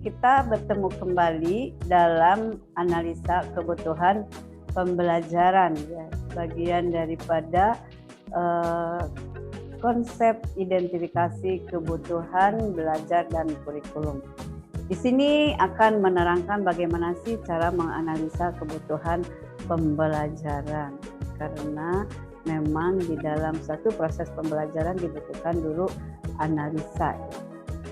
kita bertemu kembali dalam analisa kebutuhan pembelajaran, ya, bagian daripada konsep identifikasi kebutuhan belajar dan kurikulum. Di sini akan menerangkan bagaimana sih cara menganalisa kebutuhan pembelajaran, karena memang di dalam satu proses pembelajaran dibutuhkan dulu analisa.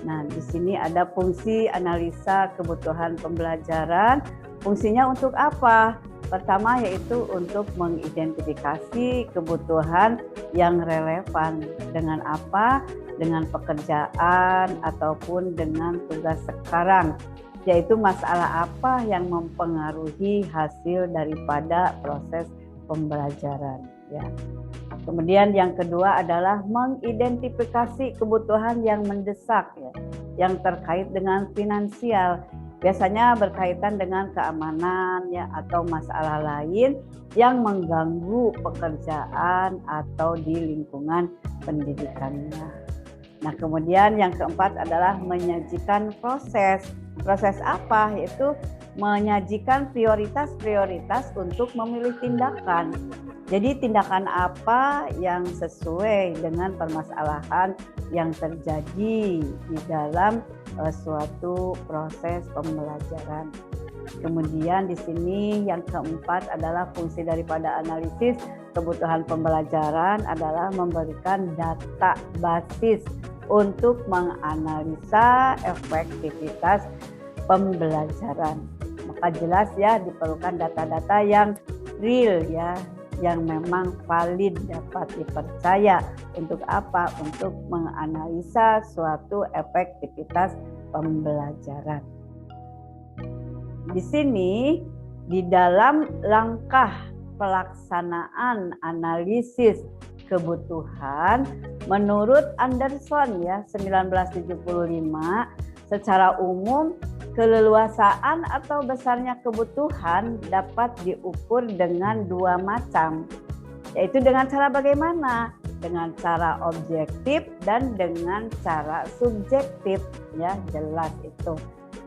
Nah, di sini ada fungsi analisa kebutuhan pembelajaran. Fungsinya untuk apa? Pertama yaitu untuk mengidentifikasi kebutuhan yang relevan. Dengan apa? Dengan pekerjaan ataupun dengan tugas sekarang. Yaitu masalah apa yang mempengaruhi hasil daripada proses pembelajaran. Ya. Kemudian yang kedua adalah mengidentifikasi kebutuhan yang mendesak, ya, yang terkait dengan finansial. Biasanya berkaitan dengan keamanan, ya, atau masalah lain yang mengganggu pekerjaan atau di lingkungan pendidikannya. Nah, kemudian yang keempat adalah menyajikan proses. Proses apa? Yaitu menyajikan prioritas-prioritas untuk memilih tindakan. Jadi tindakan apa yang sesuai dengan permasalahan yang terjadi di dalam suatu proses pembelajaran. Kemudian di sini yang keempat adalah fungsi daripada analisis kebutuhan pembelajaran adalah memberikan data basis untuk menganalisa efektivitas pembelajaran. Maka jelas ya diperlukan data-data yang real, ya, yang memang valid, dapat dipercaya. Untuk apa? Untuk menganalisa suatu efektivitas pembelajaran. Di sini di dalam langkah pelaksanaan analisis kebutuhan menurut Anderson, ya, 1975, secara umum keleluasaan atau besarnya kebutuhan dapat diukur dengan dua macam, yaitu dengan cara bagaimana? Dengan cara objektif dan dengan cara subjektif, ya, jelas itu.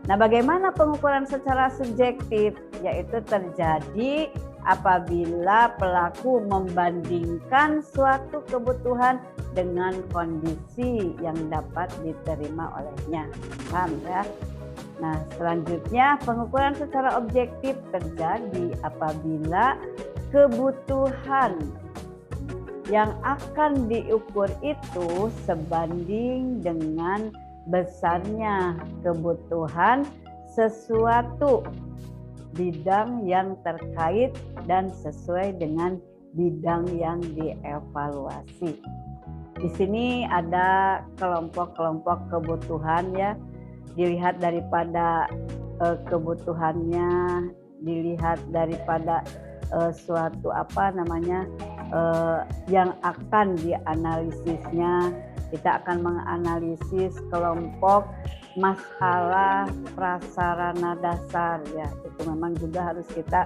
Nah, bagaimana pengukuran secara subjektif? Yaitu terjadi apabila pelaku membandingkan suatu kebutuhan dengan kondisi yang dapat diterima olehnya. Paham, ya? Nah, selanjutnya pengukuran secara objektif terjadi apabila kebutuhan yang akan diukur itu sebanding dengan besarnya kebutuhan sesuatu bidang yang terkait dan sesuai dengan bidang yang dievaluasi. Di sini ada kelompok-kelompok kebutuhan, ya. Dilihat daripada kebutuhannya, dilihat daripada suatu yang akan dianalisisnya. Kita akan menganalisis kelompok masalah prasarana dasar, ya. Itu memang juga harus kita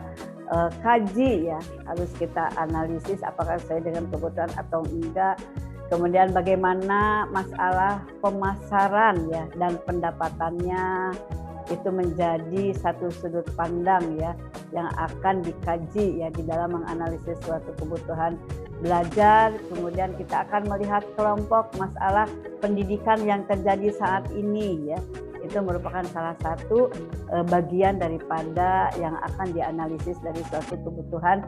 kaji, ya, harus kita analisis apakah sesuai dengan kebutuhan atau enggak. Kemudian bagaimana masalah pemasaran, ya, dan pendapatannya itu menjadi satu sudut pandang, ya, yang akan dikaji, ya, di dalam menganalisis suatu kebutuhan belajar. Kemudian kita akan melihat kelompok masalah pendidikan yang terjadi saat ini, ya. Itu merupakan salah satu bagian daripada yang akan dianalisis dari suatu kebutuhan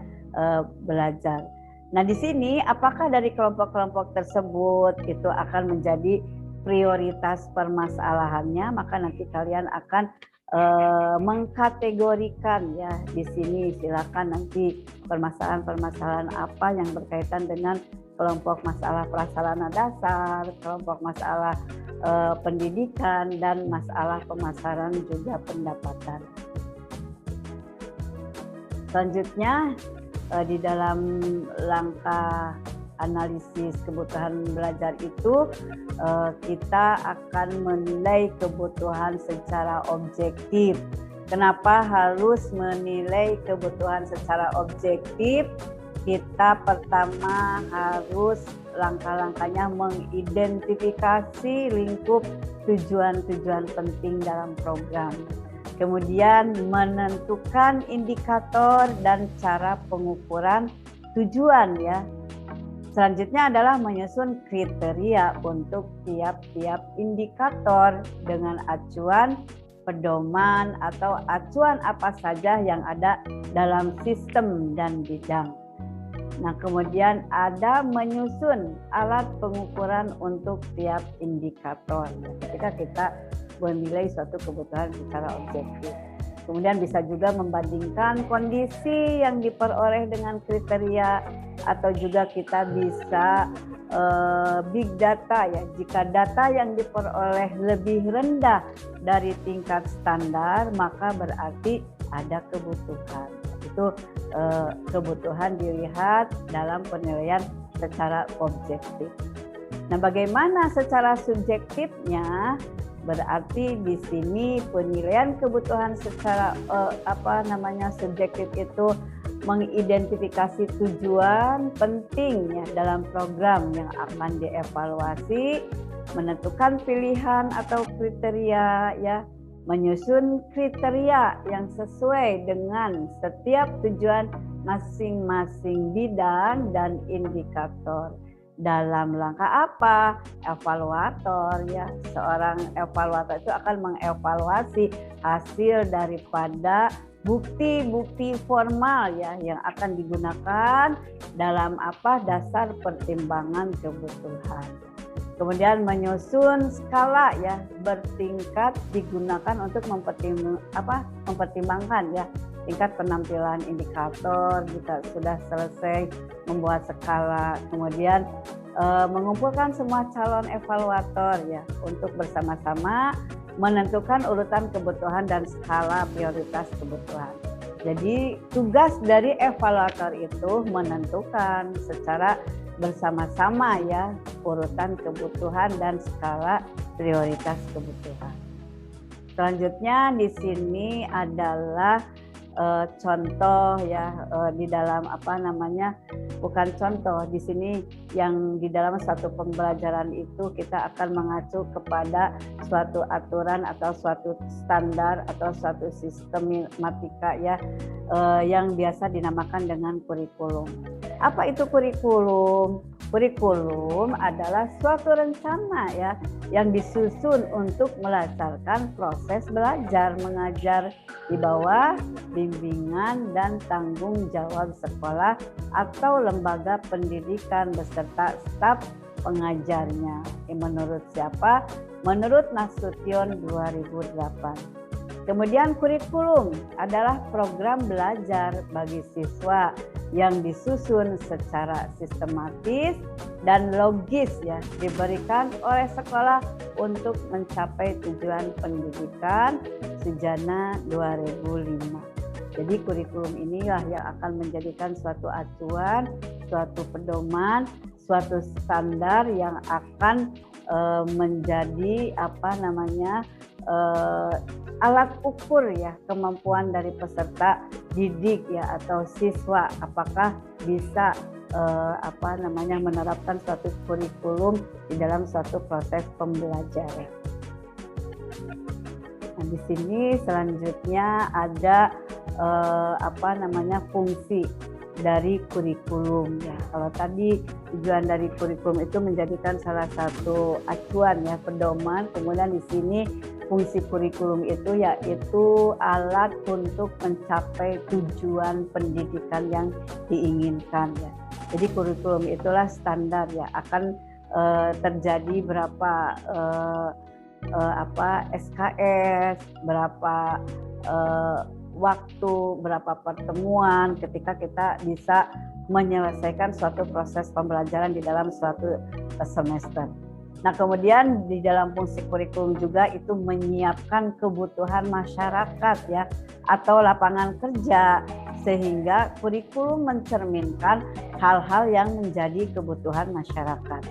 belajar. Nah, di sini apakah dari kelompok-kelompok tersebut itu akan menjadi prioritas permasalahannya, maka nanti kalian akan mengkategorikan, ya. Di sini silakan nanti permasalahan-permasalahan apa yang berkaitan dengan kelompok masalah prasarana dasar, kelompok masalah pendidikan, dan masalah pemasaran juga pendapatan. Selanjutnya di dalam langkah analisis kebutuhan belajar itu kita akan menilai kebutuhan secara objektif. Kenapa harus menilai kebutuhan secara objektif? kita pertama harus langkah-langkahnya mengidentifikasi lingkup tujuan-tujuan penting dalam program. Kemudian menentukan indikator dan cara pengukuran tujuan ya. Selanjutnya adalah menyusun kriteria untuk tiap-tiap indikator dengan acuan pedoman atau acuan apa saja yang ada dalam sistem dan bidang. Nah, kemudian ada menyusun alat pengukuran untuk tiap indikator. Ketika kita menilai suatu kebutuhan secara objektif. Kemudian bisa juga membandingkan kondisi yang diperoleh dengan kriteria, atau juga kita bisa big data ya. Jika data yang diperoleh lebih rendah dari tingkat standar, maka berarti ada kebutuhan. Itu kebutuhan dilihat dalam penilaian secara objektif. Nah, bagaimana secara subjektifnya? Berarti di sini penilaian kebutuhan secara subjektif itu mengidentifikasi tujuan penting ya dalam program yang akan dievaluasi, menentukan pilihan atau kriteria ya, menyusun kriteria yang sesuai dengan setiap tujuan masing-masing bidang dan indikator. Dalam langkah apa? Evaluator ya. Seorang evaluator itu akan mengevaluasi hasil daripada bukti-bukti formal ya yang akan digunakan dalam mempertimbangkan pertimbangan kebutuhan. Kemudian menyusun skala ya bertingkat digunakan untuk mempertimbangkan ya tingkat penampilan indikator. Jika sudah selesai membuat skala, kemudian mengumpulkan semua calon evaluator ya untuk bersama-sama menentukan urutan kebutuhan dan skala prioritas kebutuhan. Jadi tugas dari evaluator itu menentukan secara bersama-sama ya urutan kebutuhan dan skala prioritas kebutuhan. Selanjutnya di sini adalah contoh ya di dalam bukan contoh di sini yang di dalam suatu pembelajaran itu kita akan mengacu kepada suatu aturan atau suatu standar atau suatu sistematika ya yang biasa dinamakan dengan kurikulum. Apa itu kurikulum? Kurikulum adalah suatu rencana ya yang disusun untuk melancarkan proses belajar mengajar di bawah bimbingan dan tanggung jawab sekolah atau lembaga pendidikan beserta staf pengajarnya. Menurut siapa? Menurut Nasution 2008. Kemudian kurikulum adalah program belajar bagi siswa yang disusun secara sistematis dan logis ya, diberikan oleh sekolah untuk mencapai tujuan pendidikan Sujana 2005. Jadi kurikulum inilah yang akan menjadikan suatu acuan, suatu pedoman, suatu standar yang akan menjadi alat ukur ya kemampuan dari peserta didik ya atau siswa, apakah bisa menerapkan suatu kurikulum di dalam suatu proses pembelajaran. Nah, di sini selanjutnya ada fungsi dari kurikulum ya. Kalau tadi tujuan dari kurikulum itu menjadikan salah satu acuan ya pedoman, kemudian di sini fungsi kurikulum itu yaitu alat untuk mencapai tujuan pendidikan yang diinginkan ya. Jadi kurikulum itulah standar ya, akan terjadi berapa SKS, berapa waktu, berapa pertemuan ketika kita bisa menyelesaikan suatu proses pembelajaran di dalam suatu semester. Nah, kemudian di dalam fungsi kurikulum juga itu menyiapkan kebutuhan masyarakat ya atau lapangan kerja, sehingga kurikulum mencerminkan hal-hal yang menjadi kebutuhan masyarakat.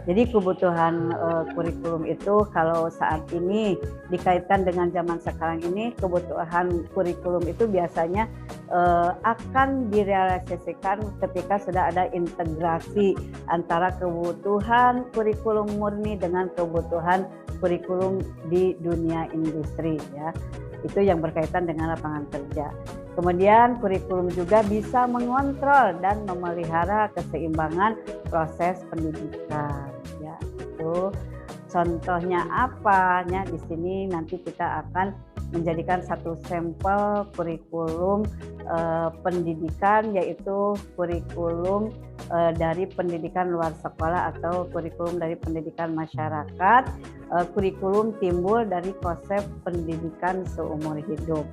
Jadi kebutuhan kurikulum itu kalau saat ini dikaitkan dengan zaman sekarang ini, kebutuhan kurikulum itu biasanya akan direalisasikan ketika sudah ada integrasi antara kebutuhan kurikulum murni dengan kebutuhan kurikulum di dunia industri ya. Itu yang berkaitan dengan lapangan kerja. Kemudian kurikulum juga bisa mengontrol dan memelihara keseimbangan proses pendidikan ya. Itu contohnya apa? Ya, di sini nanti kita akan menjadikan satu sampel kurikulum pendidikan, yaitu kurikulum dari pendidikan luar sekolah atau kurikulum dari pendidikan masyarakat. Kurikulum timbul dari konsep pendidikan seumur hidup.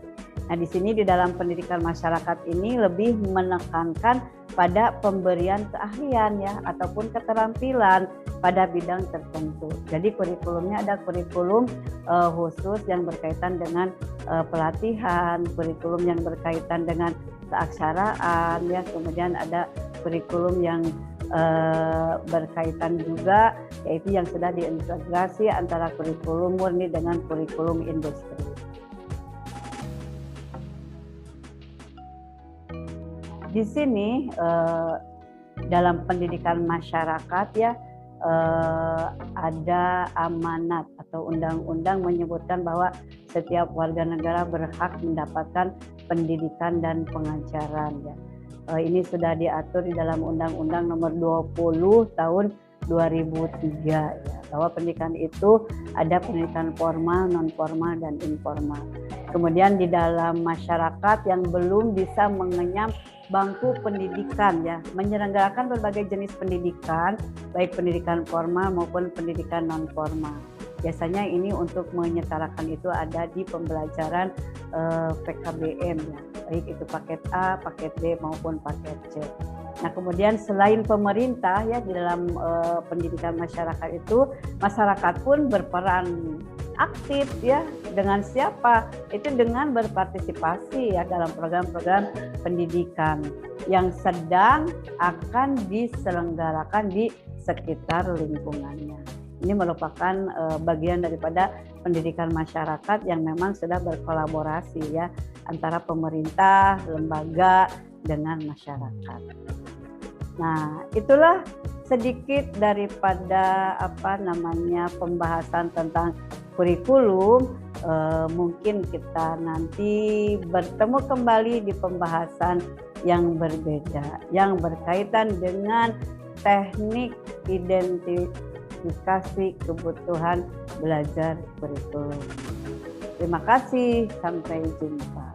Nah, di sini di dalam pendidikan masyarakat ini lebih menekankan pada pemberian keahlian ya ataupun keterampilan pada bidang tertentu. Jadi kurikulumnya ada kurikulum khusus yang berkaitan dengan pelatihan, kurikulum yang berkaitan dengan keaksaraan ya, kemudian ada kurikulum yang berkaitan juga yaitu yang sudah diintegrasi antara kurikulum murni dengan kurikulum industri. Di sini dalam pendidikan masyarakat ya ada amanat atau undang-undang menyebutkan bahwa setiap warga negara berhak mendapatkan pendidikan dan pengajaran ya. Ini sudah diatur di dalam Undang-Undang Nomor 20 Tahun 2003 ya, bahwa pendidikan itu ada pendidikan formal, non formal dan informal. Kemudian di dalam masyarakat yang belum bisa mengenyam bangku pendidikan ya, menyelenggarakan berbagai jenis pendidikan, baik pendidikan formal maupun pendidikan non formal. Biasanya ini untuk menyetarakan itu ada di pembelajaran PKBM ya, baik itu paket A, paket B maupun paket C. Nah, kemudian selain pemerintah ya di dalam pendidikan masyarakat itu, masyarakat pun berperan aktif ya. Dengan siapa? Itu dengan berpartisipasi ya dalam program-program pendidikan yang sedang akan diselenggarakan di sekitar lingkungannya. Ini merupakan bagian daripada pendidikan masyarakat yang memang sudah berkolaborasi ya antara pemerintah, lembaga dengan masyarakat. Nah, itulah sedikit daripada pembahasan tentang kurikulum. Mungkin kita nanti bertemu kembali di pembahasan yang berbeda yang berkaitan dengan teknik identifikasi kebutuhan belajar kurikulum. Terima kasih, sampai jumpa.